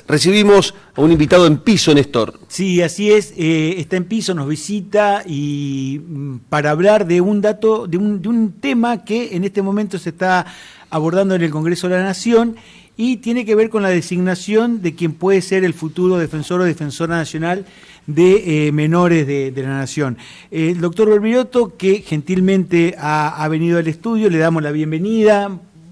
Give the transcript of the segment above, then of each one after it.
Recibimos a un invitado en piso, Néstor. Sí, así es, está en piso, nos visita y para hablar de un dato, de un tema que en este momento se está abordando en el Congreso de la Nación y tiene que ver con la designación de quien puede ser el futuro defensor o defensora nacional de menores de la Nación. El doctor Berbirotto, que gentilmente ha venido al estudio, le damos la bienvenida.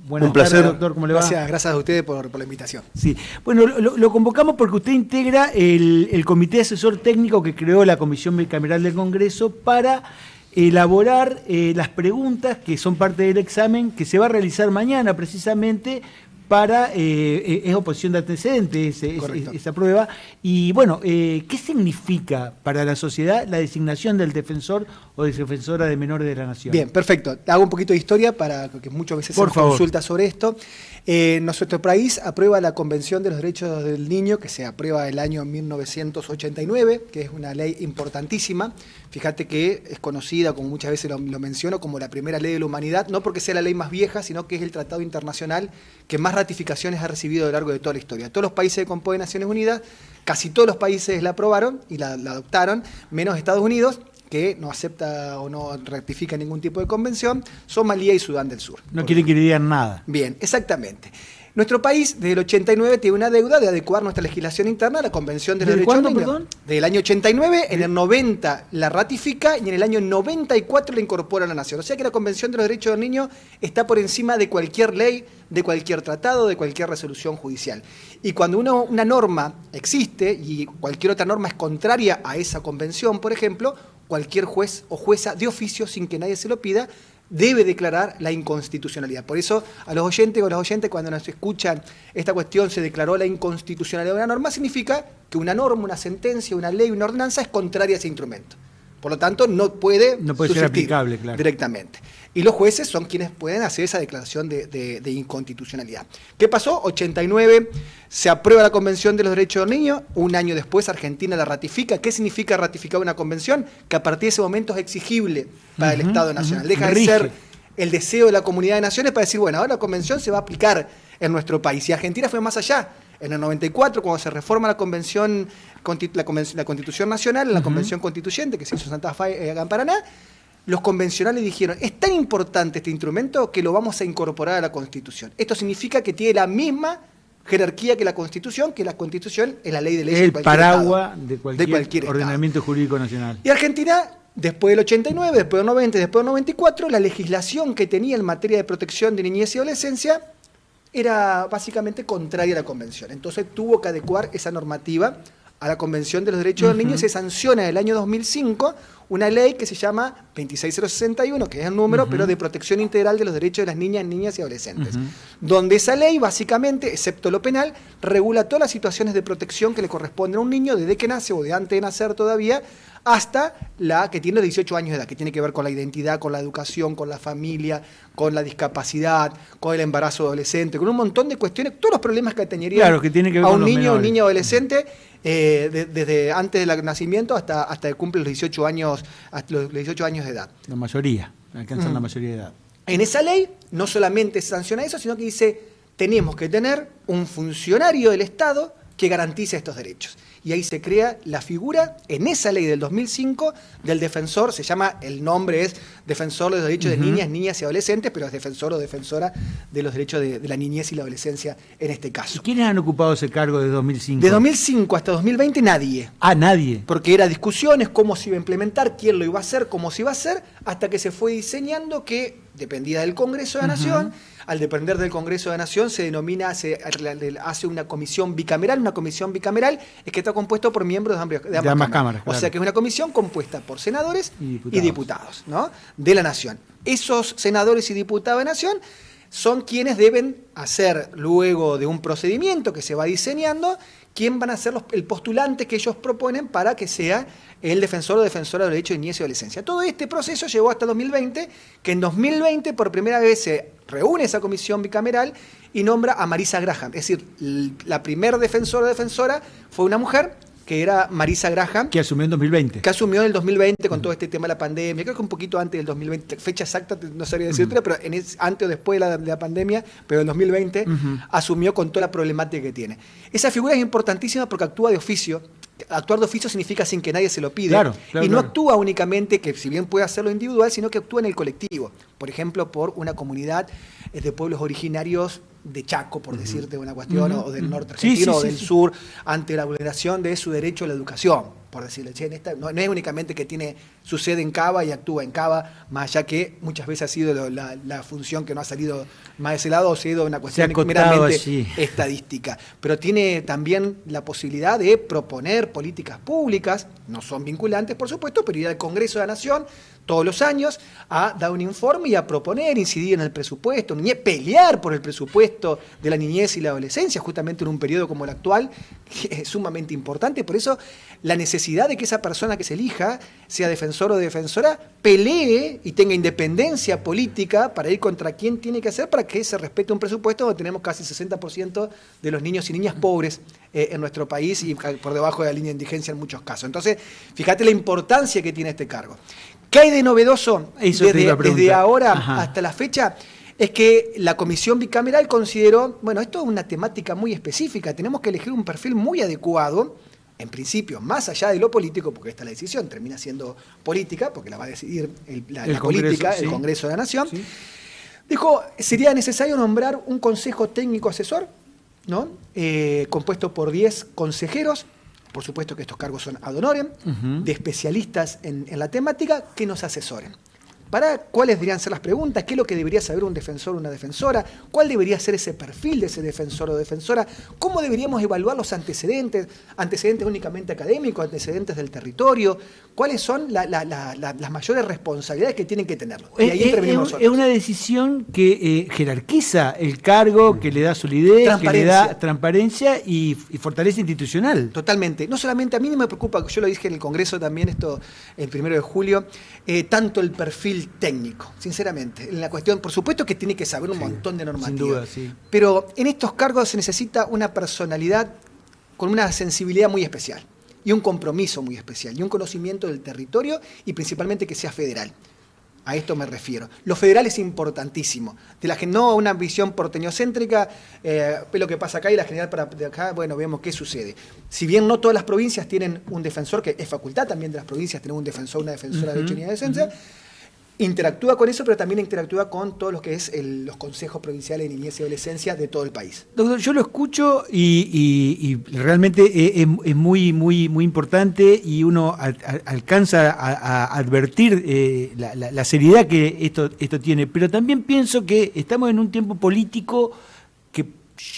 Buenas tardes, doctor, ¿cómo le va? Gracias a ustedes por la invitación. Sí, bueno, lo convocamos porque usted integra el comité asesor técnico que creó la Comisión Bicameral del Congreso para elaborar las preguntas que son parte del examen que se va a realizar mañana precisamente para, es oposición de antecedentes, esa prueba. Y bueno, ¿qué significa para la sociedad la designación del defensor o defensora de menores de la Nación? Bien, perfecto. Hago un poquito de historia para que muchas veces se consulta sobre esto. Nuestro país aprueba la Convención de los Derechos del Niño, que se aprueba el año 1989, que es una ley importantísima. Fíjate que es conocida, como muchas veces lo menciono, como la primera ley de la humanidad, no porque sea la ley más vieja, sino que es el tratado internacional que más ratificaciones ha recibido a lo largo de toda la historia. Todos los países que componen Naciones Unidas, casi todos los países la aprobaron y la adoptaron, menos Estados Unidos, que no acepta o no ratifica ningún tipo de convención, Somalia y Sudán del Sur. No quieren que le digan nada. Bien, exactamente. Nuestro país, desde el 89, tiene una deuda de adecuar nuestra legislación interna a la Convención de los Derechos del Niño. ¿Perdón? Desde el año 89, en el 90 la ratifica y en el año 94 la incorpora a la Nación. O sea que la Convención de los Derechos del Niño está por encima de cualquier ley, de cualquier tratado, de cualquier resolución judicial. Y cuando una norma existe y cualquier otra norma es contraria a esa convención, por ejemplo, cualquier juez o jueza de oficio, sin que nadie se lo pida, debe declarar la inconstitucionalidad. Por eso, a los oyentes o las oyentes, cuando nos escuchan esta cuestión, se declaró la inconstitucionalidad de una norma, significa que una norma, una sentencia, una ley, una ordenanza es contraria a ese instrumento. Por lo tanto, no puede ser aplicable, claro, directamente. Y los jueces son quienes pueden hacer esa declaración de inconstitucionalidad. ¿Qué pasó? 89, se aprueba la Convención de los Derechos del Niño, un año después Argentina la ratifica. ¿Qué significa ratificar una convención? Que a partir de ese momento es exigible para el Estado Nacional. Deja de ser el deseo de la comunidad de naciones para decir, bueno, ahora la convención se va a aplicar en nuestro país. Y Argentina fue más allá. En el 94, cuando se reforma la Constitución Nacional, la Convención Constituyente, que se hizo en Santa Fe, acá en Paraná, los convencionales dijeron, es tan importante este instrumento que lo vamos a incorporar a la Constitución. Esto significa que tiene la misma jerarquía que la Constitución es la ley de leyes. El paraguas de cualquier ordenamiento jurídico nacional. Y Argentina, después del 89, después del 90, después del 94, la legislación que tenía en materia de protección de niñez y adolescencia era básicamente contraria a la Convención. Entonces tuvo que adecuar esa normativa a la Convención de los Derechos del Niño y se sanciona en el año 2005 una ley que se llama 26061, que es el número, pero de protección integral de los derechos de las niñas, niñas y adolescentes. Donde esa ley, básicamente, excepto lo penal, regula todas las situaciones de protección que le corresponden a un niño desde que nace o de antes de nacer todavía, hasta la que tiene 18 años de edad, que tiene que ver con la identidad, con la educación, con la familia, con la discapacidad, con el embarazo adolescente, con un montón de cuestiones, todos los problemas que atañerían que tiene que ver a con un niño o un niño adolescente desde antes del nacimiento hasta que cumple los 18 años, hasta los 18 años de edad. La mayoría, alcanzan la mayoría de edad. En esa ley no solamente se sanciona eso, sino que dice, tenemos que tener un funcionario del Estado que garantice estos derechos. Y ahí se crea la figura, en esa ley del 2005, del defensor, el nombre es defensor de los derechos de niñas y adolescentes, pero es defensor o defensora de los derechos de la niñez y la adolescencia en este caso. ¿Y quiénes han ocupado ese cargo de 2005? De 2005 hasta 2020 nadie. Ah, nadie. Porque era discusiones, cómo se iba a implementar, quién lo iba a hacer, cómo se iba a hacer, hasta que se fue diseñando que dependía del Congreso de la Nación. Al depender del Congreso de la Nación se hace una comisión bicameral. Una comisión bicameral es que está compuesto por miembros de ambas cámaras. Claro. O sea que es una comisión compuesta por senadores y diputados, ¿no? De la Nación. Esos senadores y diputados de la Nación son quienes deben hacer, luego de un procedimiento que se va diseñando, quién van a ser el postulante que ellos proponen para que sea el defensor o defensora de los derechos de niñez y adolescencia. Todo este proceso llegó hasta 2020, que en 2020 por primera vez se reúne esa comisión bicameral y nombra a Marisa Graham. Es decir, la primer defensora o defensora fue una mujer que era Marisa Graham, Que asumió en 2020. que asumió en el 2020 con todo este tema de la pandemia, creo que un poquito antes del 2020, fecha exacta no sabría decirte, pero antes o después de la pandemia, pero en el 2020 asumió con toda la problemática que tiene. Esa figura es importantísima porque actúa de oficio. Actuar de oficio significa sin que nadie se lo pide. Claro, y no claro. actúa únicamente, que si bien puede hacerlo individual, sino que actúa en el colectivo. Por ejemplo, por una comunidad de pueblos originarios de Chaco, por decirte una cuestión, o del norte argentino, o del sur, ante la vulneración de su derecho a la educación, por decirle. Che, no es únicamente que tiene su sede en Cava y actúa en Cava, más allá que muchas veces ha sido la función que no ha salido más de ese lado, o ha sido una cuestión meramente estadística. Pero tiene también la posibilidad de proponer políticas públicas, no son vinculantes, por supuesto, pero ir al Congreso de la Nación todos los años a dar un informe y a proponer, incidir en el presupuesto, pelear por el presupuesto de la niñez y la adolescencia, justamente en un periodo como el actual, que es sumamente importante. Por eso la necesidad de que esa persona que se elija, sea defensor o defensora, pelee y tenga independencia política para ir contra quien tiene que hacer para que se respete un presupuesto donde tenemos casi 60% de los niños y niñas pobres en nuestro país y por debajo de la línea de indigencia en muchos casos. Entonces, fíjate la importancia que tiene este cargo. ¿Qué hay de novedoso desde ahora hasta la fecha? Es que la comisión bicameral consideró, bueno, esto es una temática muy específica, tenemos que elegir un perfil muy adecuado, en principio, más allá de lo político, porque esta la decisión termina siendo política, porque la va a decidir la política, el Congreso de la Nación. Sí. Dijo, sería necesario nombrar un consejo técnico asesor, ¿no? Compuesto por 10 consejeros. Por supuesto que estos cargos son ad honorem, de especialistas en la temática que nos asesoren. ¿Para cuáles deberían ser las preguntas? ¿Qué es lo que debería saber un defensor o una defensora? ¿Cuál debería ser ese perfil de ese defensor o defensora? ¿Cómo deberíamos evaluar los antecedentes? ¿Antecedentes únicamente académicos? ¿Antecedentes del territorio? ¿Cuáles son las mayores responsabilidades que tienen que tenerlo? Y ahí intervenimos nosotros. Es una decisión que jerarquiza el cargo, que le da solidez, que le da transparencia y fortaleza institucional. Totalmente. No solamente a mí no me preocupa, yo lo dije en el Congreso también, esto el 1 de julio, tanto el perfil técnico, sinceramente. En la cuestión, por supuesto que tiene que saber un montón de normativas. Sin duda, sí. Pero en estos cargos se necesita una personalidad con una sensibilidad muy especial y un compromiso muy especial y un conocimiento del territorio y principalmente que sea federal. A esto me refiero. Lo federal es importantísimo. No una visión porteñocéntrica, lo que pasa acá y la general para de acá, bueno, vemos qué sucede. Si bien no todas las provincias tienen un defensor, que es facultad también de las provincias tener un defensor, una defensora de derecho y adolescencia, interactúa con eso, pero también interactúa con todo lo que es los consejos provinciales de niñez y adolescencia de todo el país. Doctor, yo lo escucho y realmente es muy, muy, muy importante y uno alcanza a advertir la seriedad que esto tiene. Pero también pienso que estamos en un tiempo político que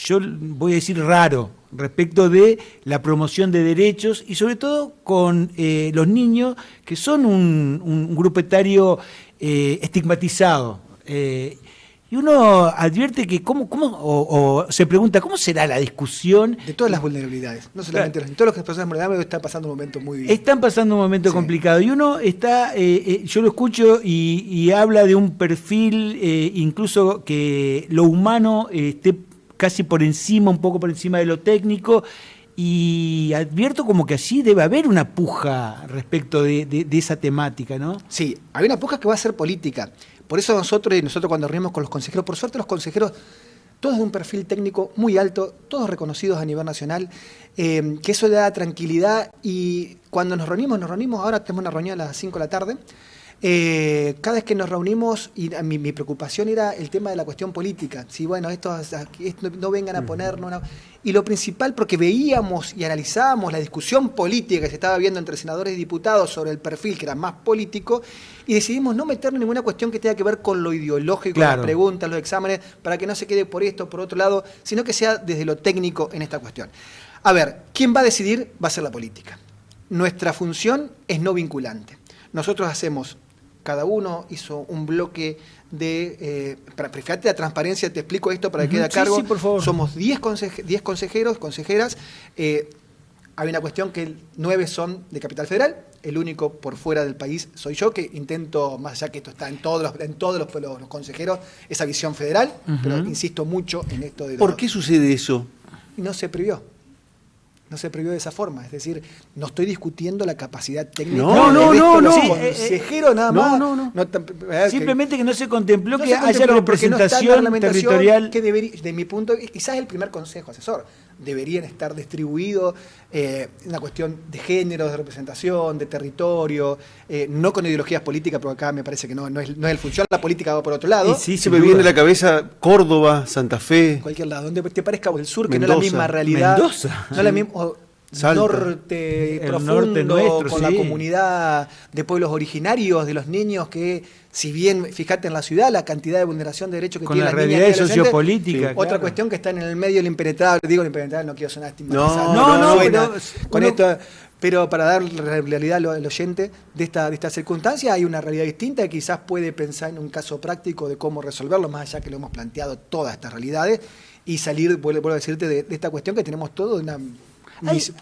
yo voy a decir raro respecto de la promoción de derechos y sobre todo con los niños que son un grupo etario estigmatizado. Y uno advierte que o se pregunta, ¿cómo será la discusión? De todas las vulnerabilidades, no solamente todas las personas vulnerables están pasando un momento muy bien. Están pasando un momento complicado. Y uno está, yo lo escucho y habla de un perfil, incluso que lo humano esté casi por encima, un poco por encima de lo técnico. Y advierto como que allí debe haber una puja respecto de esa temática, ¿no? Sí, hay una puja que va a ser política. Por eso nosotros cuando reunimos con los consejeros, por suerte los consejeros, todos de un perfil técnico muy alto, todos reconocidos a nivel nacional, que eso le da tranquilidad y cuando nos reunimos, ahora tenemos una reunión a las 5 de la tarde, cada vez que nos reunimos, y mi preocupación era el tema de la cuestión política. Sí, bueno, esto no vengan a poner... No. Y lo principal, porque veíamos y analizábamos la discusión política que se estaba viendo entre senadores y diputados sobre el perfil que era más político, y decidimos no meternos en ninguna cuestión que tenga que ver con lo ideológico, las preguntas, los exámenes, para que no se quede por esto, por otro lado, sino que sea desde lo técnico en esta cuestión. A ver, ¿quién va a decidir? Va a ser la política. Nuestra función es no vinculante. Nosotros hacemos... Cada uno hizo un bloque fíjate la transparencia, te explico esto para que quede a cargo. Sí, por favor. Somos 10 consejeros, consejeras. Hay una cuestión que 9 son de Capital Federal, el único por fuera del país soy yo, que intento, más allá que esto está en todos los consejeros, esa visión federal, pero insisto mucho en esto de... ¿Por qué sucede eso? No se previó. No se previó de esa forma. Es decir, no estoy discutiendo la capacidad técnica. No. Sí, consejero nada más. No. Simplemente que no se contempló que haya representación territorial. Que debería, de mi punto, quizás el primer consejo asesor. Deberían estar distribuidos una cuestión de género, de representación, de territorio, no con ideologías políticas, porque acá me parece que no es el función. La política va por otro lado. Y sí, se me viene a la cabeza Córdoba, Santa Fe. Cualquier lado, donde te parezca el sur, que Mendoza, no es la misma realidad. Mendoza. No es la misma. Salta. Norte El profundo, norte nuestro, con sí. la comunidad de pueblos originarios, de los niños que, si bien, fíjate en la ciudad, la cantidad de vulneración de derechos que Con tiene la las niñas y realidad adolescentes, sociopolítica. otra claro. cuestión que está en el medio del impenetrable, digo el impenetrable, no quiero sonar estigmatizante, No, suena pero con uno- esto, pero para dar realidad al oyente de esta circunstancia, hay una realidad distinta que quizás puede pensar en un caso práctico de cómo resolverlo, más allá que lo hemos planteado todas estas realidades, y salir, vuelvo a decirte, de esta cuestión que tenemos todo de una...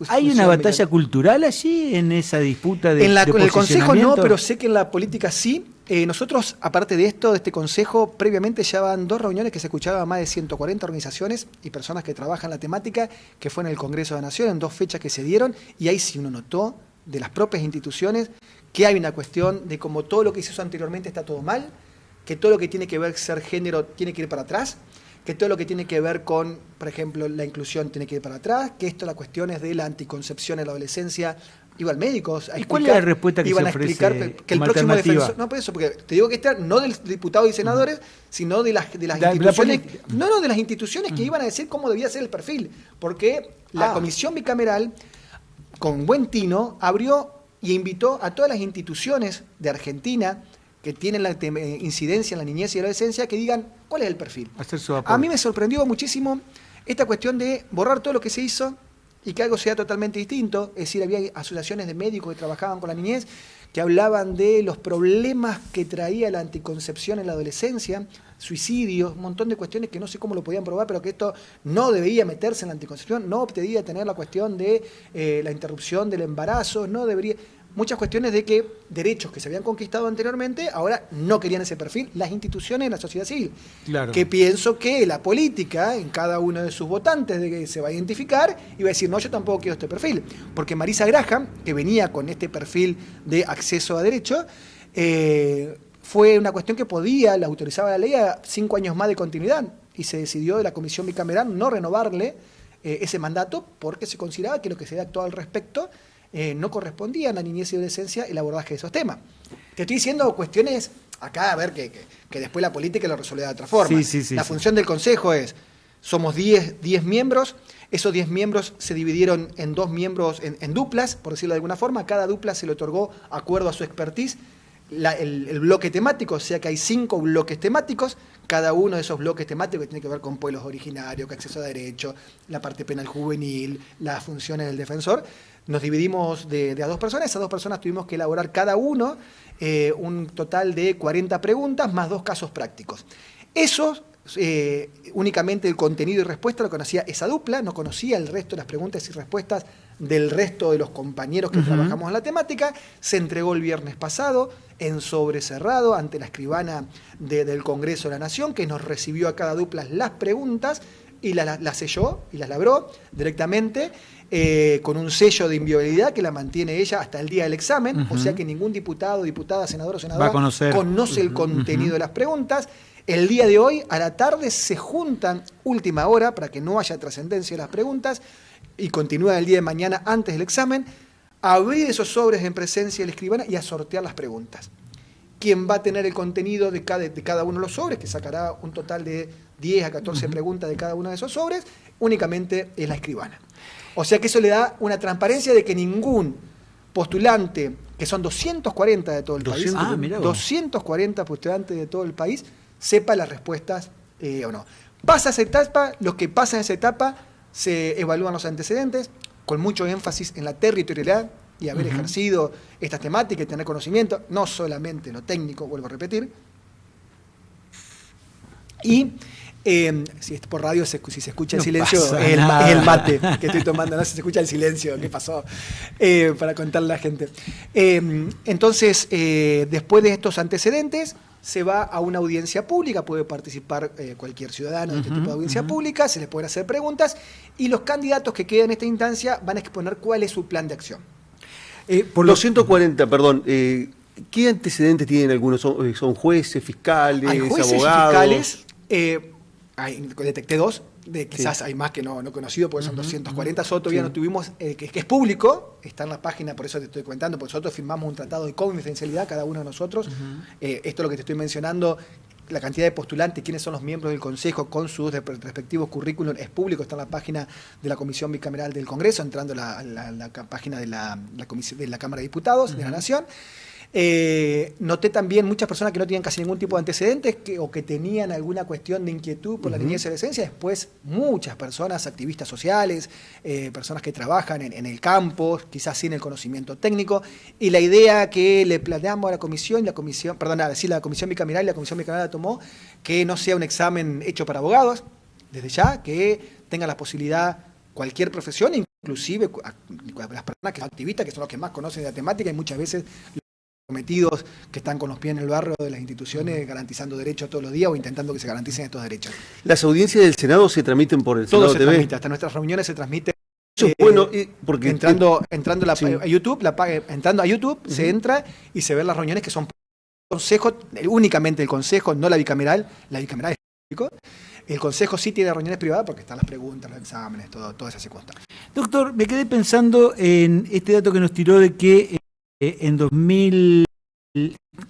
¿Hay una batalla cultural allí en esa disputa de en el Consejo no, posicionamiento? pero sé que en la política sí. Nosotros, aparte de esto, de este Consejo, previamente ya van 2 reuniones que se escuchaban a más de 140 organizaciones y personas que trabajan la temática, que fue en el Congreso de la Nación, en 2 fechas que se dieron, y ahí sí uno notó de las propias instituciones que hay una cuestión de como todo lo que se hizo anteriormente está todo mal, que todo lo que tiene que ver ser género tiene que ir para atrás, que todo lo que tiene que ver con, por ejemplo, la inclusión tiene que ir para atrás, que esto, las cuestiones de la anticoncepción en la adolescencia, iba al médico. ¿Y cuál es la respuesta que se ofrece que el como próximo alternativa? defensor, no por eso, porque te digo que está no del diputado y senadores, sino de las La instituciones, política. de las instituciones que iban a decir cómo debía ser el perfil, porque la comisión bicameral, con buen tino, abrió y invitó a todas las instituciones de Argentina que tienen la incidencia en la niñez y adolescencia, que digan cuál es el perfil. Hacer su aporte. A mí me sorprendió muchísimo esta cuestión de borrar todo lo que se hizo y que algo sea totalmente distinto. Es decir, había asociaciones de médicos que trabajaban con la niñez que hablaban de los problemas que traía la anticoncepción en la adolescencia, suicidios, un montón de cuestiones que no sé cómo lo podían probar, pero que esto no debía meterse en la anticoncepción, no debía tener la cuestión de la interrupción del embarazo, no debería... Muchas cuestiones de que derechos que se habían conquistado anteriormente ahora no querían ese perfil las instituciones de la sociedad civil. Claro. Que pienso que la política, en cada uno de sus votantes de que se va a identificar, y va a decir, no, yo tampoco quiero este perfil. Porque Marisa Graham, que venía con este perfil de acceso a derecho, fue una cuestión que la autorizaba la ley a 5 años más de continuidad. Y se decidió de la comisión bicameral no renovarle ese mandato porque se consideraba que lo que se había actuado al respecto no correspondía a la niñez y adolescencia el abordaje de esos temas. Te estoy diciendo cuestiones acá, a ver, que después la política lo resuelve de otra forma. Sí, la función del Consejo es, somos 10 miembros, esos 10 miembros se dividieron en 2 miembros en duplas, por decirlo de alguna forma, cada dupla se le otorgó acuerdo a su expertise el bloque temático, o sea que hay 5 bloques temáticos, cada uno de esos bloques temáticos que tiene que ver con pueblos originarios, con acceso a derecho, la parte penal juvenil, las funciones del defensor. Nos dividimos de a 2 personas, esas 2 personas tuvimos que elaborar cada uno un total de 40 preguntas más 2 casos prácticos. Esos, únicamente el contenido y respuesta lo conocía esa dupla, no conocía el resto de las preguntas y respuestas del resto de los compañeros que trabajamos en la temática. Se entregó el viernes pasado en sobre cerrado ante la escribana del Congreso de la Nación, que nos recibió a cada dupla las preguntas y las selló y las labró directamente con un sello de inviolabilidad que la mantiene ella hasta el día del examen, o sea que ningún diputado, diputada, senador o senadora conoce el contenido de las preguntas. El día de hoy, a la tarde, se juntan última hora para que no haya trascendencia de las preguntas y continúa el día de mañana antes del examen, a abrir esos sobres en presencia de la escribana y a sortear las preguntas. ¿Quién va a tener el contenido de cada uno de los sobres, que sacará un total de 10 a 14 preguntas de cada uno de esos sobres? Únicamente es la escribana. O sea que eso le da una transparencia de que ningún postulante, que son 240 de todo el país, 240 postulantes de todo el país, sepa las respuestas o no. Pasa esa etapa, los que pasan esa etapa se evalúan los antecedentes, con mucho énfasis en la territorialidad y haber ejercido estas temáticas y tener conocimiento, no solamente lo técnico, vuelvo a repetir. Y si es por radio, si se escucha el silencio, es el mate que estoy tomando, no si se escucha el silencio, ¿qué pasó? Para contarle a la gente. Entonces, después de estos antecedentes, se va a una audiencia pública, puede participar cualquier ciudadano de este tipo de audiencia pública, se les pueden hacer preguntas y los candidatos que queden en esta instancia van a exponer cuál es su plan de acción. Por los 140, perdón, ¿qué antecedentes tienen algunos? ¿Son jueces, fiscales, Hay jueces abogados? y fiscales, detecté 2, quizás hay más que no he conocido, porque son 240, nosotros todavía no tuvimos, que es público, está en la página, por eso te estoy comentando, porque nosotros firmamos un tratado de confidencialidad, cada uno de nosotros, esto es lo que te estoy mencionando, la cantidad de postulantes, quiénes son los miembros del Consejo con sus respectivos currículum, es público, está en la página de la Comisión Bicameral del Congreso, entrando a la página de la Cámara de Diputados de la Nación. Noté también muchas personas que no tenían casi ningún tipo de antecedentes o que tenían alguna cuestión de inquietud por la niñez y adolescencia. Después muchas personas, activistas sociales, personas que trabajan en el campo, quizás sin el conocimiento técnico. Y la idea que le planteamos a la comisión, la comisión bicameral y la comisión bicameral la tomó, que no sea un examen hecho para abogados, desde ya, que tenga la posibilidad cualquier profesión, inclusive las personas que son activistas, que son los que más conocen de la temática y muchas veces cometidos que están con los pies en el barro de las instituciones garantizando derechos todos los días o intentando que se garanticen estos derechos. ¿Las audiencias del Senado se transmiten por el Todo Senado se TV? transmite, hasta nuestras reuniones se transmiten. Eso es bueno, porque entrando sí. a YouTube, entrando a YouTube se entra y se ven las reuniones que son consejo, únicamente el consejo, no la bicameral es público. El consejo sí tiene reuniones privadas porque están las preguntas, los exámenes, toda esa circunstancia. Doctor, me quedé pensando en este dato que nos tiró de que en 2000,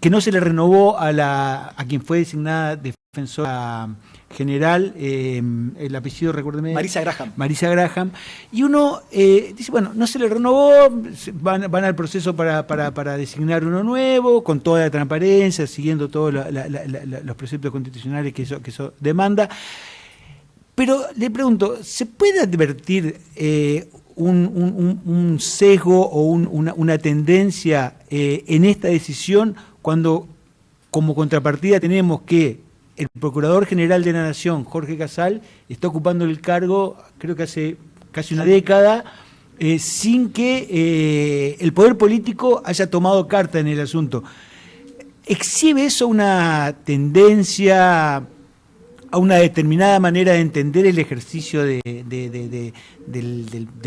que no se le renovó a quien fue designada defensora general, el apellido, recuérdeme. Marisa Graham. Marisa Graham. Y uno dice, bueno, no se le renovó, van al proceso para designar uno nuevo, con toda la transparencia, siguiendo todos los preceptos constitucionales que eso demanda. Pero le pregunto, ¿se puede advertir un sesgo o una tendencia en esta decisión cuando como contrapartida tenemos que el Procurador General de la Nación, Jorge Casal, está ocupando el cargo, creo que hace casi una década, sin que el poder político haya tomado carta en el asunto? ¿Exhibe eso una tendencia a una determinada manera de entender el ejercicio del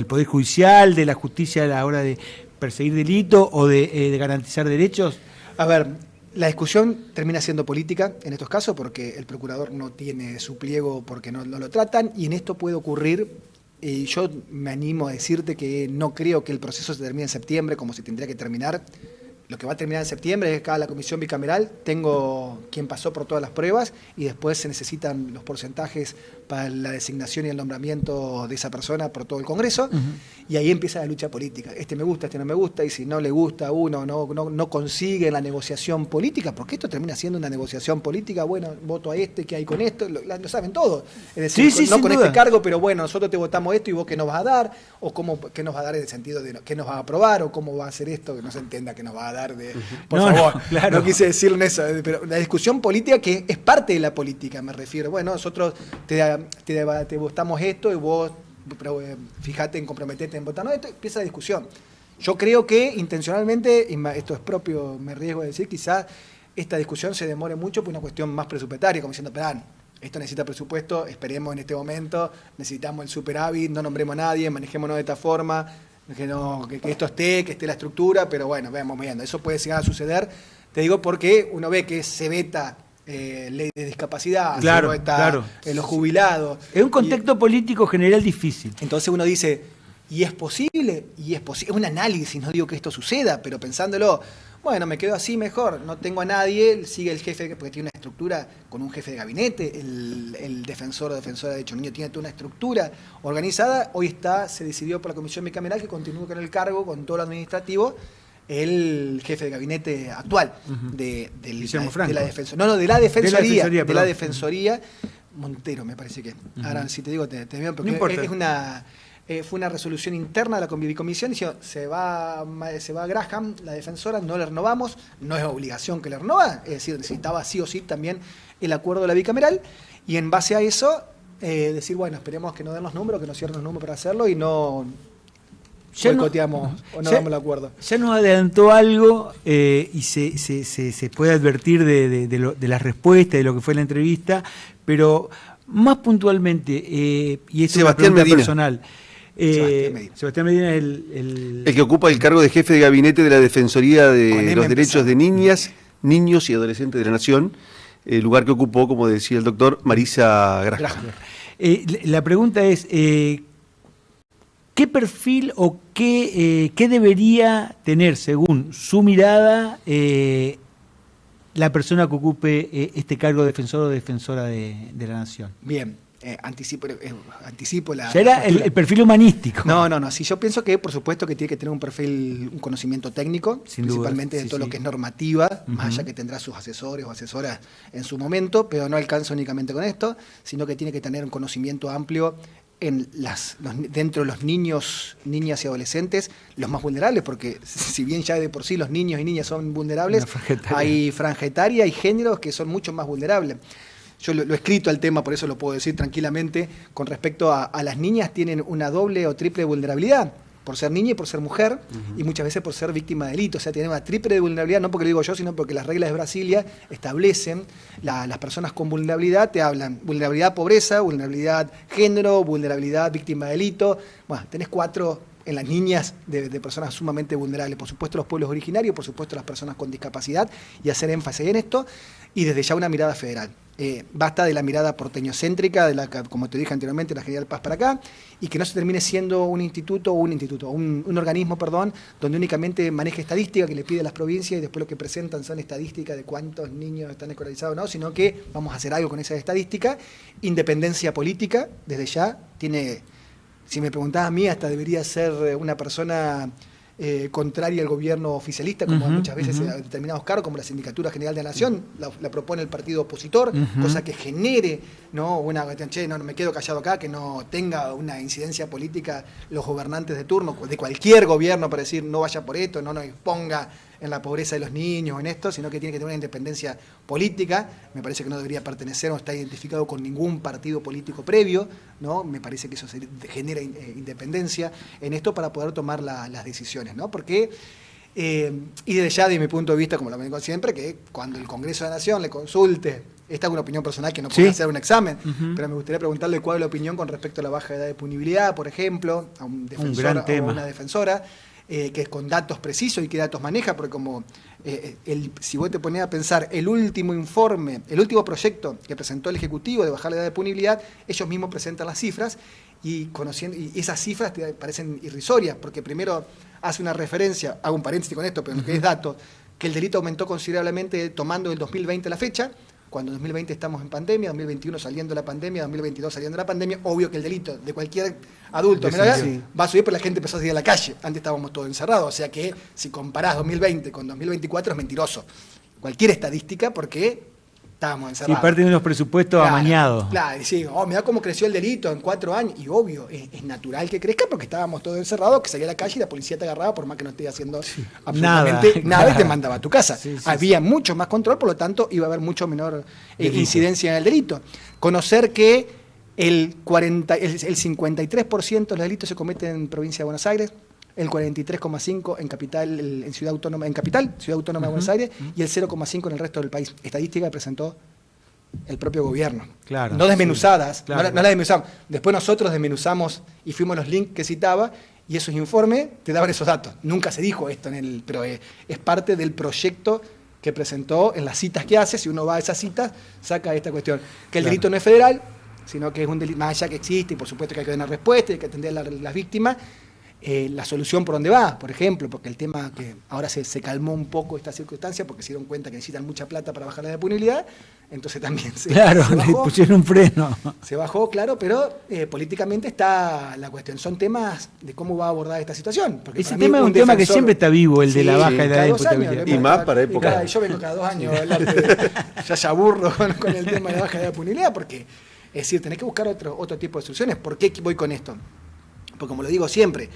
Poder Judicial, de la justicia a la hora de perseguir delitos o de garantizar derechos? A ver, la discusión termina siendo política en estos casos porque el procurador no tiene su pliego porque no lo tratan y en esto puede ocurrir. Y yo me animo a decirte que no creo que el proceso se termine en septiembre como se tendría que terminar. Lo que va a terminar en septiembre es que acá la comisión bicameral tengo quien pasó por todas las pruebas y después se necesitan los porcentajes para la designación y el nombramiento de esa persona por todo el Congreso y ahí empieza la lucha política. Este me gusta, este no me gusta y si no le gusta a uno, no consigue la negociación política, porque esto termina siendo una negociación política, bueno, voto a este, ¿qué hay con esto? Lo saben todos. Es decir, sí, no con duda. este cargo, pero bueno, nosotros te votamos esto y vos qué nos vas a dar, o qué nos va a dar en el sentido de qué nos va a aprobar, o cómo va a hacer esto, que no se entienda que nos va a dar por favor, claro. no quise decirle eso, pero la discusión política que es parte de la política, me refiero. Bueno, nosotros te votamos esto y vos fíjate en comprometerte en votarnos esto, empieza la discusión. Yo creo que intencionalmente, y esto es propio, me arriesgo a decir, quizás esta discusión se demore mucho por una cuestión más presupuestaria, como diciendo, esto necesita presupuesto, esperemos en este momento, necesitamos el superávit, no nombremos a nadie, manejémonos de esta forma, que esto que esté la estructura, pero bueno, veamos viendo. Eso puede llegar a suceder, te digo, porque uno ve que se veta ley de discapacidad, claro, se veta claro. Los jubilados. Es un contexto político general difícil. Entonces uno dice, ¿y es posible? Es un análisis, no digo que esto suceda, pero pensándolo, bueno, me quedo así mejor, no tengo a nadie, sigue el jefe, porque tiene una estructura con un jefe de gabinete, el defensor o defensora de derechos niños tiene toda una estructura organizada, hoy se decidió por la comisión bicameral que continúe con el cargo, con todo lo administrativo, el jefe de gabinete actual de la defensoría. No, de la defensoría. De la defensoría, Montero me parece que. Ahora si te digo, te veo, porque no fue una resolución interna de la comisión diciendo se va Graham, la defensora, no le renovamos, no es obligación que le renueva, es decir, necesitaba sí o sí también el acuerdo de la bicameral, y en base a eso decir, bueno, esperemos que nos den los números, que nos cierren los números para hacerlo y no boicoteamos o no damos el acuerdo. Ya nos adelantó algo y se puede advertir de la respuesta, de lo que fue la entrevista, pero más puntualmente, y esto es una pregunta Medina. personal. Sebastián Medina. Es el que ocupa el cargo de jefe de gabinete de la Defensoría de los Derechos empezar. de Niñas, Niños y Adolescentes de la Nación, el lugar que ocupó, como decía el doctor, Marisa Graham. La pregunta es, ¿qué perfil o qué debería tener, según su mirada, la persona que ocupe este cargo de defensor o defensora de la Nación? Bien, anticipo la... Ya era el perfil humanístico. No. Sí, yo pienso que, por supuesto, que tiene que tener un perfil, un conocimiento técnico, Sin principalmente duda, de todo sí. lo que es normativa, más allá que tendrá sus asesores o asesoras en su momento, pero no alcanza únicamente con esto, sino que tiene que tener un conocimiento amplio dentro de los niños, niñas y adolescentes, los más vulnerables, porque si bien ya de por sí los niños y niñas son vulnerables, hay franja etaria y géneros que son mucho más vulnerables. Yo lo he escrito al tema, por eso lo puedo decir tranquilamente, con respecto a las niñas tienen una doble o triple vulnerabilidad, por ser niña y por ser mujer, y muchas veces por ser víctima de delito. O sea, tienen una triple vulnerabilidad, no porque lo digo yo, sino porque las reglas de Brasilia establecen, las personas con vulnerabilidad te hablan vulnerabilidad pobreza, vulnerabilidad género, vulnerabilidad víctima de delito. Bueno, tenés 4 en las niñas de personas sumamente vulnerables. Por supuesto los pueblos originarios, por supuesto las personas con discapacidad, y hacer énfasis en esto, y desde ya una mirada federal. Basta de la mirada porteñocéntrica, como te dije anteriormente, la General Paz para acá, y que no se termine siendo un organismo, donde únicamente maneje estadística que le pide a las provincias y después lo que presentan son estadísticas de cuántos niños están escolarizados o no, sino que vamos a hacer algo con esa estadística. Independencia política, desde ya, si me preguntás a mí, hasta debería ser una persona contraria al gobierno oficialista, como muchas veces en determinados cargos, como la Sindicatura General de la Nación, la propone el partido opositor, cosa que genere, ¿no? No me quedo callado acá, que no tenga una incidencia política los gobernantes de turno, de cualquier gobierno, para decir no vaya por esto, no nos exponga en la pobreza de los niños, en esto, sino que tiene que tener una independencia política. Me parece que no debería pertenecer o estar identificado con ningún partido político previo, ¿no? Me parece que eso genera independencia en esto para poder tomar las decisiones, ¿no? Porque, y desde ya, de mi punto de vista, como lo digo siempre, que cuando el Congreso de la Nación le consulte, esta es una opinión personal que no puede hacer un examen, pero me gustaría preguntarle cuál es la opinión con respecto a la baja edad de punibilidad, por ejemplo, a un defensor o a una defensora, que es con datos precisos y qué datos maneja, porque como si vos te pones a pensar el último informe, el último proyecto que presentó el Ejecutivo de bajar la edad de punibilidad, ellos mismos presentan las cifras y esas cifras te parecen irrisorias, porque primero hace una referencia, hago un paréntesis con esto, pero lo que es datos, que el delito aumentó considerablemente tomando el 2020 la fecha. Cuando en 2020 estamos en pandemia, 2021 saliendo de la pandemia, 2022 saliendo de la pandemia, obvio que el delito de cualquier adulto va a subir, pero la gente empezó a salir a la calle. Antes estábamos todos encerrados, o sea que si comparás 2020 con 2024 es mentiroso. Cualquier estadística, porque estábamos encerrados. Y parte de unos presupuestos amañados. Claro, y sí, mirá cómo creció el delito en 4 años. Y obvio, es natural que crezca porque estábamos todos encerrados, que salía a la calle y la policía te agarraba por más que no esté haciendo absolutamente nada y te mandaba a tu casa. Había mucho más control, por lo tanto iba a haber mucho menor incidencia en el delito. Conocer que el 53% de los delitos se cometen en provincia de Buenos Aires, el 43,5% en Ciudad Autónoma de Buenos Aires, y el 0,5% en el resto del país. Estadística que presentó el propio gobierno. Claro, no desmenuzadas, claro. No las desmenuzamos. Después nosotros desmenuzamos y fuimos los links que citaba, y esos informes te daban esos datos. Nunca se dijo esto pero es parte del proyecto que presentó en las citas que hace. Si uno va a esas citas, saca esta cuestión. Que el delito no es federal, sino que es un delito, más allá que existe, y por supuesto que hay que dar una respuesta, hay que atender a las víctimas. La solución por dónde va, por ejemplo, porque el tema que ahora se calmó un poco esta circunstancia, porque se dieron cuenta que necesitan mucha plata para bajar la disponibilidad, entonces también se bajó, le pusieron un freno. Se bajó, claro, pero políticamente está la cuestión. Son temas de cómo va a abordar esta situación. Porque ese tema es un tema que siempre está vivo, el de la baja de la imputabilidad. Y más para época. Yo vengo cada 2 años a hablar ya aburro con el tema de la baja de la imputabilidad, porque, es decir, tenés que buscar otro tipo de soluciones. ¿Por qué voy con esto? Porque como lo digo siempre,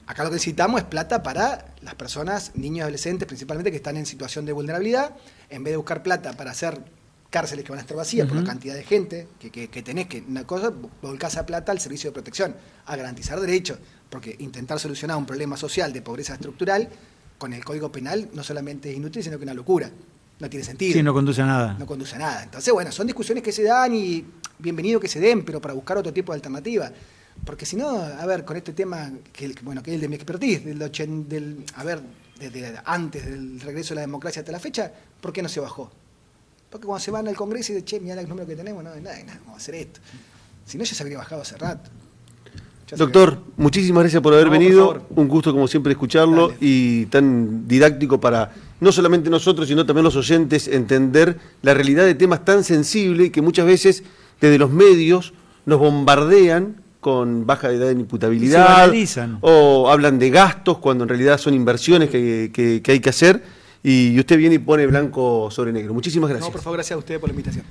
acá lo que necesitamos es plata para las personas, niños y adolescentes principalmente, que están en situación de vulnerabilidad. En vez de buscar plata para hacer cárceles que van a estar vacías por la cantidad de gente que tenés, que una cosa, volcás a plata al servicio de protección, a garantizar derechos, porque intentar solucionar un problema social de pobreza estructural con el Código Penal no solamente es inútil, sino que es una locura. No tiene sentido. Sí, no conduce a nada. No conduce a nada. Entonces, bueno, son discusiones que se dan y bienvenido que se den, pero para buscar otro tipo de alternativa. Porque si no, a ver, con este tema, que es el de mi expertise, desde antes del regreso de la democracia hasta la fecha, ¿por qué no se bajó? Porque cuando se van al Congreso y dicen, che, mirá el número que tenemos, no, nada, vamos a hacer esto. Si no, ya se habría bajado hace rato. Doctor, muchísimas gracias por haber venido. Por favor. Un gusto, como siempre, escucharlo. Dale. Y tan didáctico para no solamente nosotros, sino también los oyentes entender la realidad de temas tan sensibles que muchas veces desde los medios nos bombardean con baja edad de imputabilidad o hablan de gastos cuando en realidad son inversiones que hay que hacer. Y usted viene y pone blanco sobre negro. Muchísimas gracias. No, por favor, gracias a usted por la invitación.